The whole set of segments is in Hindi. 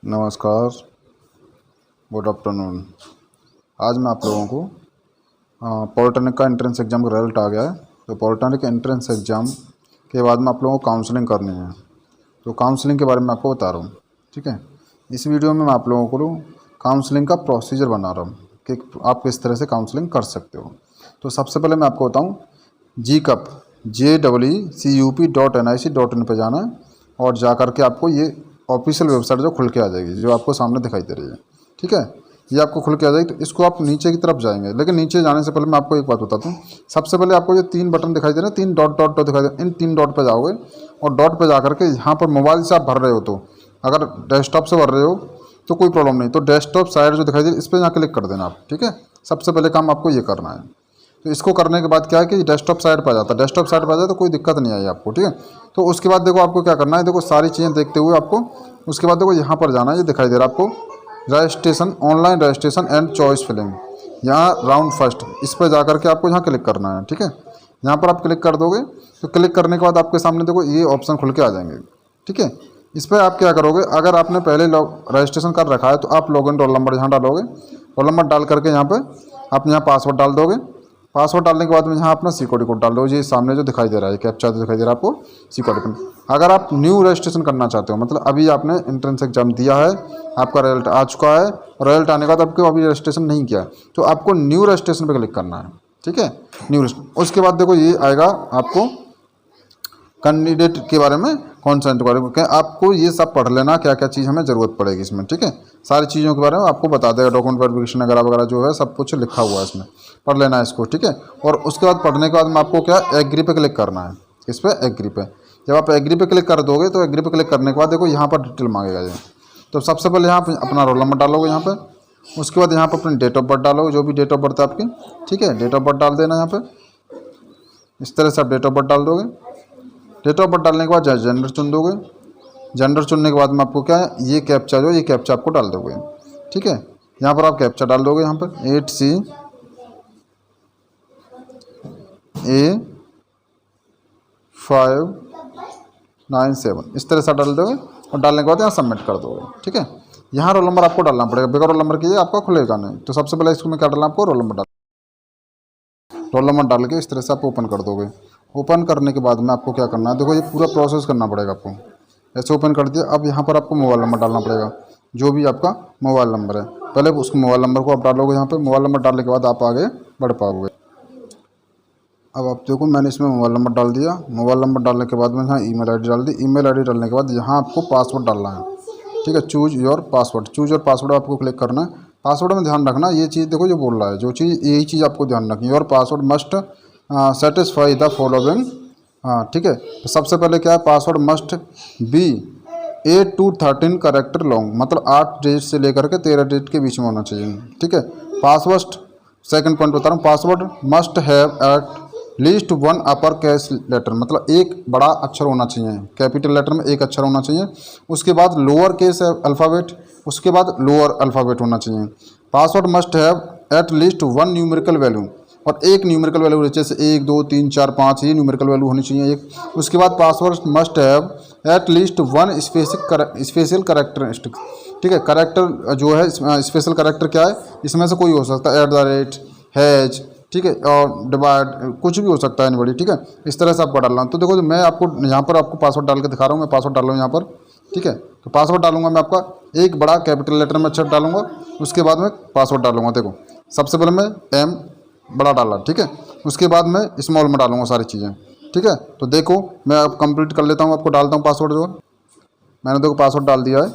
नमस्कार, गुड आफ्टरनून। आज मैं आप लोगों को पॉलिटेक्निक का एंट्रेंस एग्ज़ाम का रिजल्ट आ गया है। तो पॉलिटेक्निक एंट्रेंस एग्ज़ाम के बाद में आप लोगों को काउंसलिंग करनी है। तो काउंसलिंग के बारे में आपको बता रहा हूँ, ठीक है। इस वीडियो में मैं आप लोगों को काउंसलिंग का प्रोसीजर बना रहा हूँ कि आप किस तरह से काउंसलिंग कर सकते हो। तो सबसे पहले मैं आपको बताऊँ, JEE.CUP.NIC.in पर जाना है और जा कर के आपको ये ऑफिशियल वेबसाइट जो खुल के आ जाएगी, जो आपको सामने दिखाई दे रही है, ठीक है। ये आपको खुल के आ जाएगी। तो इसको आप नीचे की तरफ जाएंगे, लेकिन नीचे जाने से पहले मैं आपको एक बात बताता हूँ। सबसे पहले आपको ये 3 बटन दिखाई दे रहे हैं, 3 डॉट डॉट डॉट दिखाई दे रहे हैं। इन 3 डॉट पर जाओगे और डॉट पर जा करके यहाँ पर मोबाइल से आप भर रहे हो, तो अगर डेस्कटॉप से भर रहे हो तो कोई प्रॉब्लम नहीं। तो डेस्कटॉप साइड जो दिखाई दे इस पर यहाँ क्लिक कर देना आप, ठीक है। सबसे पहले काम आपको ये करना है। तो इसको करने के बाद क्या है कि डेस्कटॉप साइड पर आ जाता है। डेस्कटॉप साइड पर आ जाए तो कोई दिक्कत नहीं आई आपको, ठीक है। तो उसके बाद देखो आपको क्या करना है, देखो सारी चीज़ें देखते हुए आपको उसके बाद देखो यहाँ पर जाना है। ये दिखाई दे रहा है आपको registration, online registration and choice filling, यहाँ राउंड फर्स्ट, इस पर जा करके आपको यहाँ क्लिक करना है, ठीक है। यहाँ पर आप क्लिक कर दोगे तो क्लिक करने के बाद आपके सामने देखो ये ऑप्शन खुल के आ जाएंगे, ठीक है। इस पर आप क्या करोगे, अगर आपने पहले रजिस्ट्रेशन कर रखा है तो आप लॉगिन रोल नंबर यहाँ डालोगे। रोल नंबर डाल करके यहाँ पे आप यहाँ पासवर्ड डाल दोगे। पासवर्ड डालने के बाद में यहाँ अपना सिक्योरिटी कोड डाल दो। ये सामने जो दिखाई दे रहा है कैप्चा दिखाई दे रहा है आपको सिक्योरिटी कोड। अगर आप न्यू रजिस्ट्रेशन करना चाहते हो, मतलब अभी आपने एंट्रेंस एग्जाम दिया है, आपका रिजल्ट आ चुका है, रिजल्ट आने के बाद आपको अभी रजिस्ट्रेशन नहीं किया, तो आपको न्यू रजिस्ट्रेशन पर क्लिक करना है, ठीक है। न्यू उसके बाद देखो ये आएगा आपको कैंडिडेट के बारे में, कॉन्सेंट के बारे में, क्या आपको ये सब पढ़ लेना, क्या क्या चीज़ हमें ज़रूरत पड़ेगी इसमें, ठीक है। सारी चीज़ों के बारे में आपको बता देगा, डॉक्यूमेंट वेरिफिकेशन वगैरह वगैरह जो है सब कुछ लिखा हुआ है इसमें, पढ़ लेना है इसको, ठीक है। और उसके बाद पढ़ने के बाद में आपको क्या एग्री पे क्लिक करना है, इस पर एग्री पे। जब आप एग्री पे क्लिक कर दोगे तो एग्री पे क्लिक करने के बाद देखो यहाँ पर डिटेल मांगेगा ये। तो सबसे पहले यहाँ पर अपना रोल नंबर डालोगे यहाँ पर, उसके बाद यहाँ पर अपनी डेट ऑफ बर्थ डालोगे, जो भी डेट ऑफ बर्थ है आपकी, ठीक है। डेट ऑफ बर्थ डाल देना यहाँ पर, इस तरह से आप डेट ऑफ बर्थ डाल दोगे। डेट ऑफ बर्थ डालने के बाद जेंडर चुन दोगे। जेंडर चुनने के बाद में आपको क्या है, ये कैप्चा जो ये कैप्चा आपको डाल दोगे, ठीक है। यहाँ पर आप कैप्चा डाल दोगे, यहाँ पर 8CA597 इस तरह से डाल दोगे और डालने के बाद यहाँ सबमिट कर दोगे, ठीक है। यहाँ रोल नंबर आपको डालना पड़ेगा, बगैर रोल नंबर के ये आपका खुलेगा नहीं। तो सबसे पहले इसको में क्या डालना आपको, रोल नंबर डाल के इस तरह से आप ओपन कर दोगे। ओपन करने के बाद में आपको क्या करना है, देखो ये पूरा प्रोसेस करना पड़ेगा आपको। ऐसे ओपन कर दिया, अब यहाँ पर आपको मोबाइल नंबर डालना पड़ेगा, जो भी आपका मोबाइल नंबर है। पहले उसको मोबाइल नंबर को आप डालोगे यहाँ पे। मोबाइल नंबर डालने के बाद आप आगे बढ़ पाओगे। अब आप देखो मैंने इसमें मोबाइल नंबर डाल दिया। मोबाइल नंबर डालने के बाद में यहाँ ईमेल आईडी डाल दी। ईमेल आईडी डालने के बाद यहाँ आपको पासवर्ड डालना है, ठीक है। Choose your password, choose your password आपको क्लिक करना है। पासवर्ड में ध्यान रखना, ये चीज़ देखो जो बोल रहा है, जो चीज़ यही चीज़ आपको ध्यान रखनी है। Your password must satisfy the following, हाँ ठीक है। तो सबसे पहले क्या है, password must be 8 to 13 character long, मतलब 8 डिजिट से लेकर के 13 डिजिट के बीच में होना चाहिए, ठीक है। पासवर्ड, सेकंड पॉइंट बता रहा हूँ, password must have at least one upper case letter, मतलब एक बड़ा अक्षर होना चाहिए, कैपिटल लेटर में एक अक्षर होना चाहिए। उसके बाद लोअर केस अल्फ़ाबेट, उसके बाद लोअर अल्फ़ाबेट होना चाहिए। Password must have at least one numerical value, और एक न्यूमेरिकल वैल्यू जैसे 1 2 3 4 5 ये न्यूमेरिकल वैल्यू होनी चाहिए एक। उसके बाद password must have at least one special characteristic, ठीक है। करेक्टर जो है स्पेशल करेक्टर क्या है, इसमें से कोई हो सकता है, @ हैज, ठीक है, और डिवाइड, कुछ भी हो सकता है एनीबॉडी, ठीक है। इस तरह से आपको डालना है। तो देखो मैं आपको यहाँ पर आपको पासवर्ड डाल के दिखा रहा हूँ। मैं पासवर्ड डाल रहा हूँ यहाँ पर, ठीक है। तो पासवर्ड डालूंगा मैं आपका एक बड़ा कैपिटल लेटर में अक्षर डालूंगा, उसके बाद में पासवर्ड डालूंगा। देखो सबसे पहले मैं M बड़ा डाला, ठीक है। उसके बाद मैं स्मॉल में डालूंगा सारी चीज़ें, ठीक है। तो देखो मैं अब कंप्लीट कर लेता हूँ, आपको डालता हूँ पासवर्ड। जो मैंने देखो पासवर्ड डाल दिया है,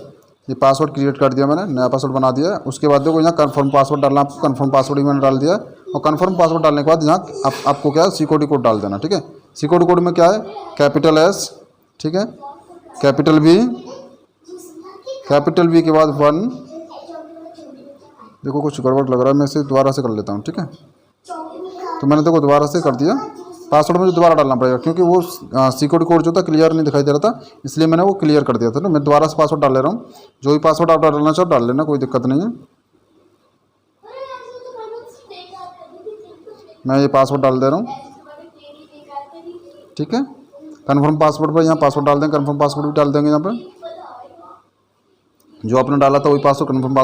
ये पासवर्ड क्रिएट कर दिया मैंने, नया पासवर्ड बना दिया है। उसके बाद देखो यहाँ कन्फर्म पासवर्ड डालना, आपको कन्फर्म पासवर्ड ही मैंने डाल दिया है। और कन्फर्म पासवर्ड डालने के बाद यहाँ आपको क्या है, सिक्योरिटी कोड डाल देना, ठीक है। सिक्योरिटी कोड में क्या है, कैपिटल S, ठीक है, कैपिटल V के बाद 1। देखो कुछ गड़बड़ लग रहा है, मैं इसे दोबारा से कर लेता हूँ, ठीक है। तो मैंने देखो दोबारा से कर दिया। पासवर्ड मुझे दोबारा डालना पड़ेगा क्योंकि वो सिक्योरिटी कोड जो था क्लियर नहीं दिखाई दे रहा था, इसलिए मैंने वो क्लियर कर दिया था। ना मैं दोबारा से पासवर्ड डाल ले रहा हूँ। जो भी पासवर्ड आप डालना चाहो डाल लेना, कोई दिक्कत नहीं है। मैं ये पासवर्ड डाल दे रहा हूँ, ठीक है। कन्फर्म पासवर्ड पर यहाँ पासवर्ड डाल देंगे, कन्फर्म पासवर्ड भी डाल देंगे यहाँ पर। जो आपने डाला था वही पासवर्ड, कन्फर्म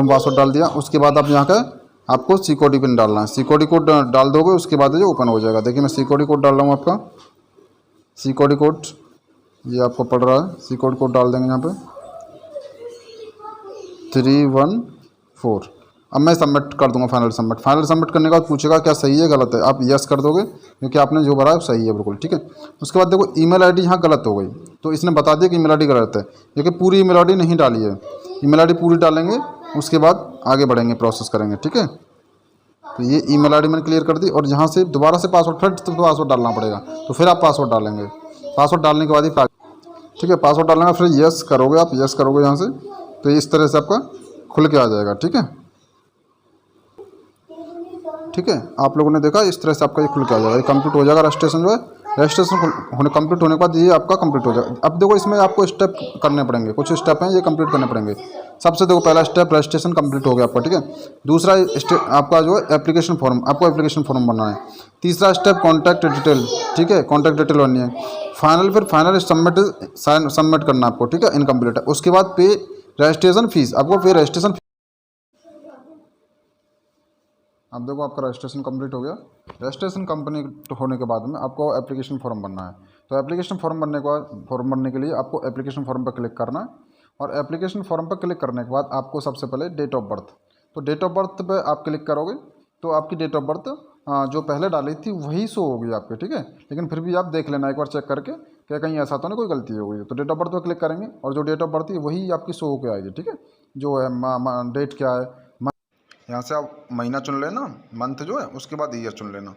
पासवर्ड डाल दिया। उसके बाद आप यहाँ का आपको सिक्योरिटी पिन डालना है, सिक्योरिटी कोड डाल दोगे, उसके बाद जो ओपन हो जाएगा। देखिए मैं सिक्योरिटी कोड डाल रहा हूँ आपका, सिक्योरिटी कोड ये आपको पड़ रहा है, सिक्योरिटी कोड डाल देंगे यहाँ पे 314। अब मैं सबमिट कर दूंगा, फाइनल सबमिट करने के बाद पूछेगा क्या सही है गलत है, आप यस कर दोगे क्योंकि आपने जो भरा है सही है बिल्कुल, ठीक है। उसके बाद देखो ईमेल आईडी यहाँ गलत हो गई, तो इसने बता दिया कि ईमेल आईडी गलत है, क्योंकि पूरी ईमेल आईडी नहीं डाली है। ईमेल आईडी पूरी डालेंगे, उसके बाद आगे बढ़ेंगे, प्रोसेस करेंगे, ठीक है। तो ये ईमेल आईडी मैंने क्लियर कर दी, और यहाँ से दोबारा से पासवर्ड, फिर तो पासवर्ड डालना पड़ेगा, तो फिर आप पासवर्ड डालेंगे। पासवर्ड डालने के बाद ही ठीक है, पासवर्ड डालना फिर यस करोगे, आप यस करोगे यहाँ से, तो इस तरह से आपका खुल के आ जाएगा, ठीक है। ठीक है, आप लोगों ने देखा इस तरह से आपका ये खुल के आ जाएगा, ये कंप्लीट हो जाएगा। रजिस्ट्रेशन जो है, रजिस्ट्रेशन होने कंप्लीट होने के बाद ये आपका कंप्लीट हो जाएगा। अब देखो इसमें आपको स्टेप करने पड़ेंगे, कुछ स्टेप हैं ये कंप्लीट करने पड़ेंगे। सबसे देखो पहला स्टेप रजिस्ट्रेशन कंप्लीट हो गया आपका, ठीक है। दूसरा स्टेप आपका जो है एप्लीकेशन फॉर्म, आपको एप्लीकेशन फॉर्म बनना है। तीसरा स्टेप कॉन्टैक्ट डिटेल, ठीक है, कॉन्टैक्ट डिटेल बननी है। फाइनल सबमिट करना आपको, ठीक है, इनकम्प्लीट है। उसके बाद पे रजिस्ट्रेशन फीस, आपको पे रजिस्ट्रेशन। अब देखो आपका रजिस्ट्रेशन कंप्लीट हो गया। रजिस्ट्रेशन कंप्लीट होने के बाद में आपको एप्लीकेशन फॉर्म बनना है। तो एप्लीकेशन फॉर्म बनने के लिए आपको एप्लीकेशन फॉर्म पर क्लिक करना है, और एप्लीकेशन फॉर्म पर क्लिक करने के बाद आपको सबसे पहले डेट ऑफ बर्थ, तो डेट ऑफ बर्थ पे आप क्लिक करोगे तो आपकी डेट ऑफ बर्थ जो पहले डाली थी वही शो होगी आपके, ठीक है। लेकिन फिर भी आप देख लेना एक बार चेक करके क्या कहीं ऐसा तो नहीं कोई गलती हो गई। तो डेट ऑफ बर्थ पर क्लिक करेंगे, और जो डेट ऑफ बर्थ है वही आपकी शो होकर आएगी, ठीक है। जो है डेट क्या है, यहाँ से आप महीना चुन लेना, मंथ जो है, उसके बाद ईयर चुन लेना।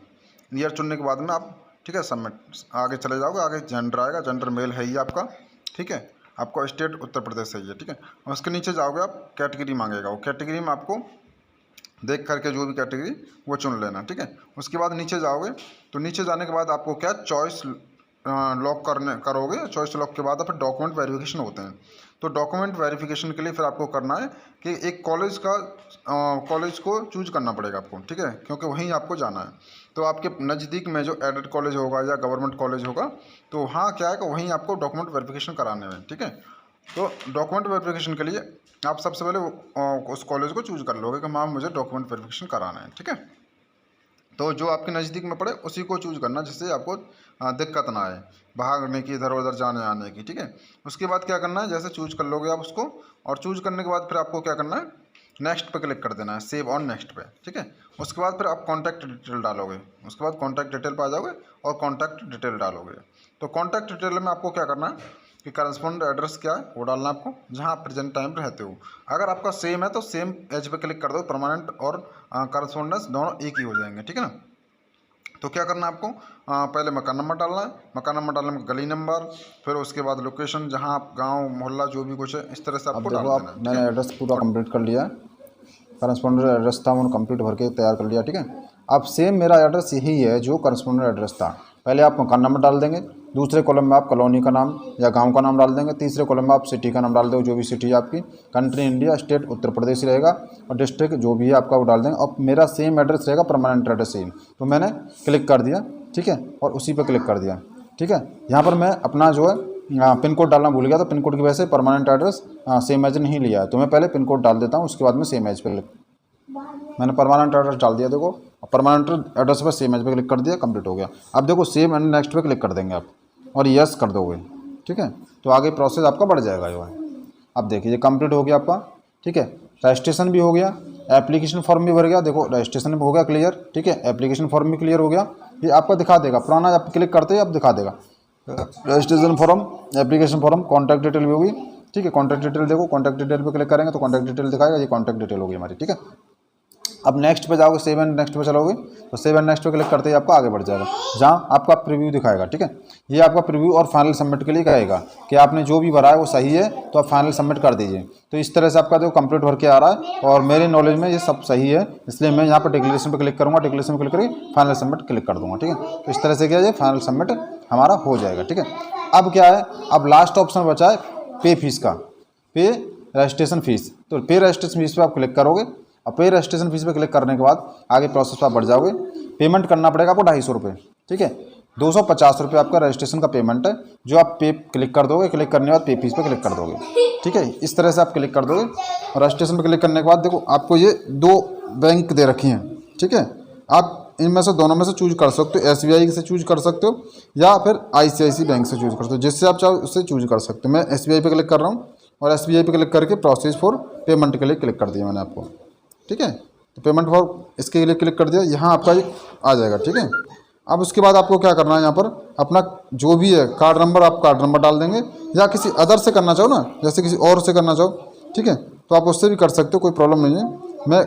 ईयर चुनने के बाद में आप, ठीक है, सबमिट आगे चले जाओगे। आगे जेंडर आएगा, जेंडर मेल है ही आपका, ठीक है। आपका स्टेट उत्तर प्रदेश है ये, ठीक है। और उसके नीचे जाओगे आप, कैटेगरी मांगेगा, वो कैटेगरी में आपको देख करके जो भी कैटेगरी वो चुन लेना, ठीक है। उसके बाद नीचे जाओगे, तो नीचे जाने के बाद आपको क्या चॉइस लॉक करोगे। चॉइस लॉक के बाद फिर डॉक्यूमेंट वेरिफिकेशन होते हैं। तो डॉक्यूमेंट वेरिफिकेशन के लिए फिर आपको करना है कि एक कॉलेज को चूज करना पड़ेगा आपको, ठीक है, क्योंकि वहीं आपको जाना है। तो आपके नज़दीक में जो एडेड कॉलेज होगा या गवर्नमेंट कॉलेज होगा, तो हाँ क्या है कि वहीं आपको डॉक्यूमेंट वेरिफिकेशन कराने हैं, ठीक है। तो डॉक्यूमेंट वेरिफिकेशन के लिए आप सबसे पहले उस कॉलेज को चूज कर लोगे कि हाँ मुझे डॉक्यूमेंट वेरिफिकेशन कराना है, ठीक है। तो जो आपके नज़दीक में पड़े उसी को चूज करना, जिससे आपको दिक्कत ना आए भागने की, इधर उधर जाने आने की, ठीक है। उसके बाद क्या करना है, जैसे चूज कर लोगे आप उसको, और चूज करने के बाद फिर आपको क्या करना है, नेक्स्ट पे क्लिक कर देना है, सेव ऑन नेक्स्ट पे, ठीक है। उसके बाद फिर आप कॉन्टैक्ट डिटेल डालोगे, उसके बाद कॉन्टैक्ट डिटेल पे आ जाओगे और कॉन्टैक्ट डिटेल डालोगे। तो कॉन्टैक्ट डिटेल में आपको क्या करना है कि करस्पॉन्ड एड्रेस क्या है वो डालना आपको, जहाँ आप प्रेजेंट टाइम पे रहते हो। अगर आपका सेम है तो सेम एज पे क्लिक कर दो, परमानेंट और करस्पॉन्डेंस दोनों एक ही हो जाएंगे, ठीक है ना। तो क्या करना है आपको, पहले मकान नंबर डालना है, मकान नंबर डालने में गली नंबर, फिर उसके बाद लोकेशन, जहाँ आप गांव मोहल्ला जो भी कुछ है इस तरह से आपको डाल देना है। मैंने एड्रेस पूरा कंप्लीट कर लिया है, करस्पॉन्डेंट एड्रेस था वो कंप्लीट भर के तैयार कर लिया, ठीक है। अब सेम मेरा एड्रेस यही है जो करस्पॉन्डेंट एड्रेस था। पहले आप मकान नंबर डाल देंगे, दूसरे कॉलम में आप कॉलोनी का नाम या गांव का नाम डाल देंगे, तीसरे कॉलम में आप सिटी का नाम डाल दो, जो भी सिटी है आपकी, country India, state Uttar Pradesh रहेगा, और डिस्ट्रिक्ट जो भी है आपका वो डाल देंगे। और मेरा सेम एड्रेस रहेगा, परमानेंट एड्रेस सेम। तो मैंने क्लिक कर दिया, ठीक है, और उसी पर क्लिक कर दिया, ठीक है। यहाँ पर मैं अपना जो है पिन कोड डालना भूल गया, तो पिन कोड की वजह से परमानेंट एड्रेस सेम एज नहीं लिया है। तो मैं पहले पिन कोड डाल देता हूँ, उसके बाद में सेम एज पे मैंने परमानेंट एड्रेस डाल दिया। देखो परमानेंट एड्रेस पर सेम एज पे क्लिक कर दिया, कंप्लीट हो गया। अब देखो सेम एंड नेक्स्ट पे क्लिक कर देंगे आप, और यस कर दोगे, ठीक है। तो आगे प्रोसेस आपका बढ़ जाएगा जो है। अब देखिए ये कंप्लीट हो गया आपका, ठीक है। रजिस्ट्रेशन भी हो गया, एप्लीकेशन फॉर्म भी भर गया। देखो रजिस्ट्रेशन भी हो गया क्लियर, ठीक है, एप्लीकेशन फॉर्म भी क्लियर हो गया। ये आपका दिखा देगा, पुराना आप क्लिक करते ही आप दिखा देगा registration form, application form, contact detail भी होगी, ठीक है। कॉन्टैक्ट डिटेल देखो, कॉन्टैक्ट डिटेल पे क्लिक करेंगे तो कॉन्टैक्ट डिटेल दिखाएगा, ये कॉन्टैक्ट डिटेल होगी हमारी, ठीक है। अब नेक्स्ट पे जाओगे, सेव एंड नेक्स्ट पे चलोगे, तो सेव एंड नेक्स्ट पे क्लिक करते ही आपका आगे बढ़ जाएगा, जहाँ आपका प्रीव्यू दिखाएगा, ठीक है। ये आपका प्रीव्यू और फाइनल सबमिट के लिए कहेगा कि आपने जो भी भरा है वो सही है, तो आप फाइनल सबमिट कर दीजिए। तो इस तरह से आपका जो कंप्लीट भर के आ रहा है, और मेरे नॉलेज में ये सब सही है, इसलिए मैं यहाँ पर डिक्लेरेशन पर क्लिक करूँगा, डिक्लेरेशन पर क्लिक करके फाइनल सबमिट क्लिक कर दूँगा, ठीक है। तो इस तरह से क्या है, फाइनल सबमिट हमारा हो जाएगा, ठीक है। अब क्या है, अब लास्ट ऑप्शन बचा है पे फीस का, पे रजिस्ट्रेशन फीस। तो पे रजिस्ट्रेशन फीस पर आप क्लिक करोगे, और पे रजिस्ट्रेशन फीस पे क्लिक करने के बाद आगे प्रोसेस पर आप बढ़ जाओगे। पेमेंट करना पड़ेगा आपको 250 रुपये, ठीक है। ₹250 आपका रजिस्ट्रेशन का पेमेंट है, जो आप पे क्लिक कर दोगे। क्लिक करने के बाद पे फीस पे क्लिक कर दोगे, ठीक है। इस तरह से आप क्लिक कर दोगे और रजिस्ट्रेशन पे क्लिक करने के बाद देखो आपको ये 2 बैंक दे रखी हैं, ठीक है। आप इनमें से दोनों में से चूज कर सकते हो, SBI से चूज कर सकते हो या फिर ICICI बैंक से चूज कर सकते हो, जिससे आप चाहो उससे चूज कर सकते हो। मैं SBI पे क्लिक कर रहा हूँ और SBI पे क्लिक करके प्रोसेस फॉर पेमेंट के लिए क्लिक कर दिया मैंने आपको, ठीक है। तो पेमेंट फॉर इसके लिए क्लिक कर दिया, यहाँ आपका ये आ जाएगा, ठीक है। अब उसके बाद आपको क्या करना है, यहाँ पर अपना जो भी है कार्ड नंबर, आप कार्ड नंबर डाल देंगे या किसी अदर से करना चाहो ना, जैसे किसी और से करना चाहो, ठीक है, तो आप उससे भी कर सकते हो, कोई प्रॉब्लम नहीं है। मैं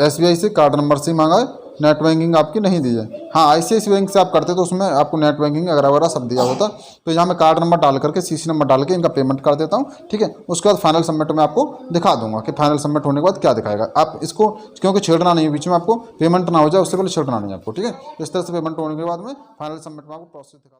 SBI से कार्ड नंबर से ही मांगा है, नेट बैंकिंग आपकी नहीं दी है। हाँ, ICICI बैंक से आप करते तो उसमें आपको नेट बैंकिंग वगैरह सब दिया होता। तो यहाँ मैं कार्ड नंबर डाल करके CC नंबर डाल के इनका पेमेंट कर देता हूँ, ठीक है। उसके बाद फाइनल सबमिट में आपको दिखा दूंगा कि फाइनल सबमिट होने के बाद क्या दिखाएगा। आप इसको क्योंकि छेड़ना नहीं है बीच में, आपको पेमेंट ना हो जाए उससे पहले छेड़ना नहीं है आपको, ठीक है। इस तरह से पेमेंट होने के बाद में फाइनल सबमिट में आपको प्रोसेस दिखा